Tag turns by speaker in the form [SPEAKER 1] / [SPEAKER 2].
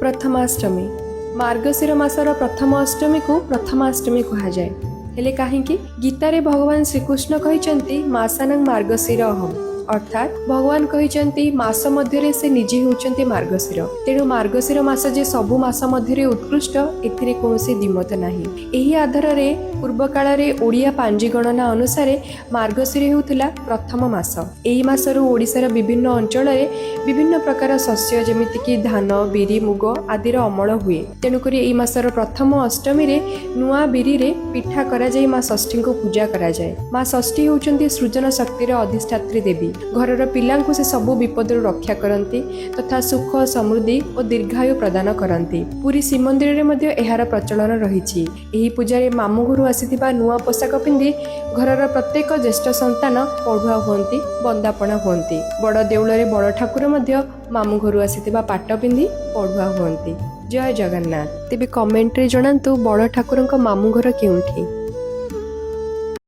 [SPEAKER 1] प्रथमाष्टमी मार्गशीर मासर प्रथम अष्टमी को प्रथमाष्टमी कहा जाए। हेले काहेकि गीतारे भगवान श्रीकृष्ण कहिसंती मासानं मार्गशीर अहम अर्थात भगवान कहिसंती मास मध्यरे से निजे होचंती मार्गशीर। तेणु मार्गशीर मास जे सबु मास मध्यरे उत्कृष्ट एथिरे कोनोसी दिमत नाही। एही आधार रे पूर्व काल रे ओडिया पांजी गणना अनुसार मार्गशीर हेउथिला प्रथम मास। एही मासरु ओडिसार विभिन्न अंचल रे विभिन्न प्रकार शस्य जेमिति कि धान बिरी मुग आदिर अमल हुए। तेणुकरी एही मासर प्रथम अष्टमी रे नुआ बिरी रे पिठा करा जाय माँ षष्ठी को पूजा करा जाय। माँ षष्ठी होउचंती सृजन शक्तिर अधिष्ठात्री देवी। घरर पिलांकु से सबु विपदरु रक्षा करती तथा सुख समृद्धि और दीर्घायु प्रदान करती। पुरी श्रीमंदिर रे मध्य एहार प्रचलन रहिछि। एही पूजारे मामु घरु आसीथिबा नुआ पोशाक पिंधि घरर प्रत्येक ज्येष्ठ संतान पढ़ुआ हुअंती बंदापना हुअंती। बड़ देउल रे बड़ ठाकुर मध्य मामु घरु आसीथिबा पाट पिंधि पढ़ुआ हुअंती। जय जगन्नाथ। तेबे कमेंट रे जणांतु बड़ ठाकुरଙ୍କ मामु घर केउठी।